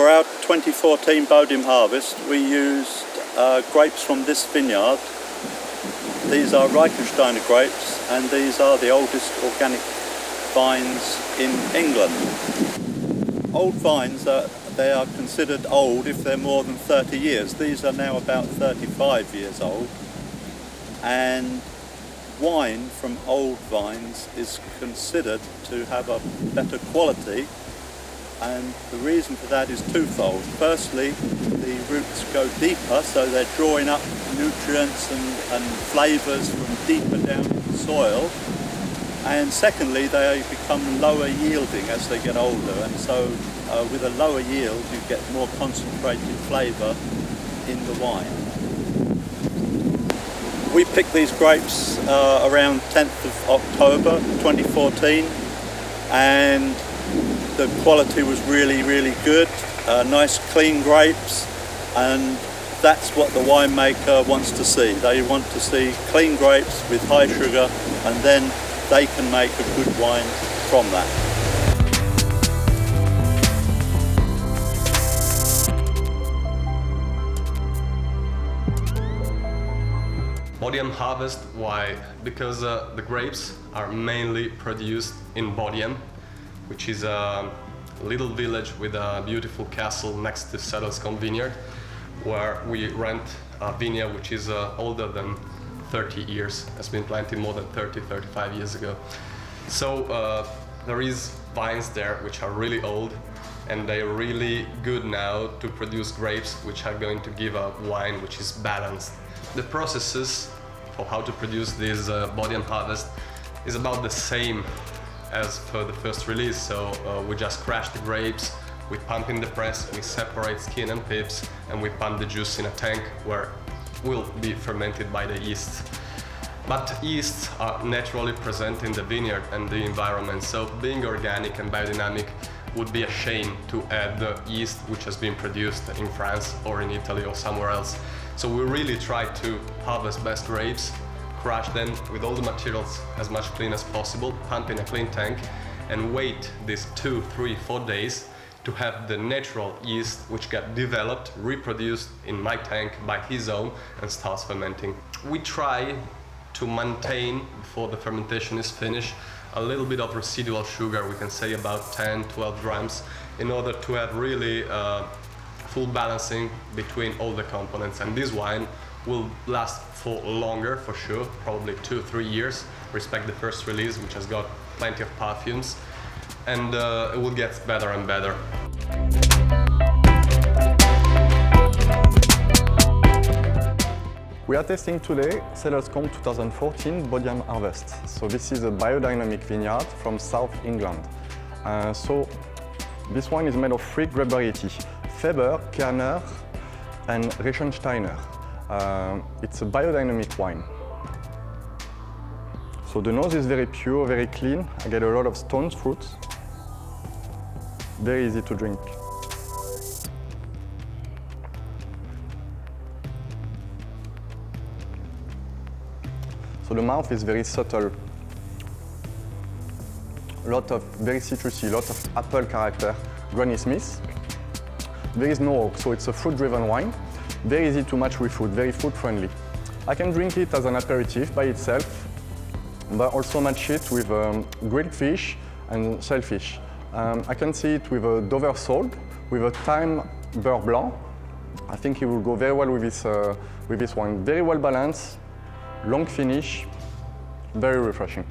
For our 2014 Bodiam Harvest, we used grapes from this vineyard. These are Reichensteiner grapes, and these are the oldest organic vines in England. Old vines, they are considered old if they're more than 30 years. These are now about 35 years old. And wine from old vines is considered to have a better quality, and the reason for that is twofold. Firstly, the roots go deeper, so they're drawing up nutrients and flavours from deeper down in the soil. And secondly, they become lower yielding as they get older, and so with a lower yield you get more concentrated flavour in the wine. We picked these grapes around 10th of October 2014, and the quality was really, really good. Nice clean grapes, and that's what the winemaker wants to see. They want to see clean grapes with high sugar, and then they can make a good wine from that. Bodiam Harvest, why? Because the grapes are mainly produced in Bodiam, which is a little village with a beautiful castle next to Sedlescombe vineyard, where we rent a vineyard which is older than 30 years, has been planted more than 35 years ago. So there is vines there which are really old, and they're really good now to produce grapes which are going to give a wine which is balanced. The processes for how to produce this Bodiam Harvest is about the same as for the first release. So we just crash the grapes, we pump in the press, we separate skin and pips, and we pump the juice in a tank where will be fermented by the yeast. But yeasts are naturally present in the vineyard and the environment, so being organic and biodynamic would be a shame to add the yeast which has been produced in France or in Italy or somewhere else. So we really try to harvest best grapes, crush them with all the materials as much clean as possible, pump in a clean tank, and wait these 2, 3, 4 days to have the natural yeast which got developed, reproduced in my tank by his own, and starts fermenting. We try to maintain, before the fermentation is finished, a little bit of residual sugar, we can say about 10-12 grams, in order to have really full balancing between all the components. And this wine will last for longer, for sure, probably 2-3 years, respect the first release, which has got plenty of perfumes, and it will get better and better. We are tasting today Sedlescombe 2014 Bodiam Harvest. So this is a biodynamic vineyard from South England. So this wine is made of 3 grape varieties: Faber, Kerner and Reichensteiner. It's a biodynamic wine. So the nose is very pure, very clean. I get a lot of stone fruits. Very easy to drink. So the mouth is very subtle. A lot of very citrusy, a lot of apple character, Granny Smith. There is no oak, so it's a fruit-driven wine. Very easy to match with food, very food-friendly. I can drink it as an aperitif by itself, but also match it with grilled fish and shellfish. I can see it with a Dover salt, with a thyme beurre blanc. I think it will go very well with this wine. Very well balanced, long finish, very refreshing.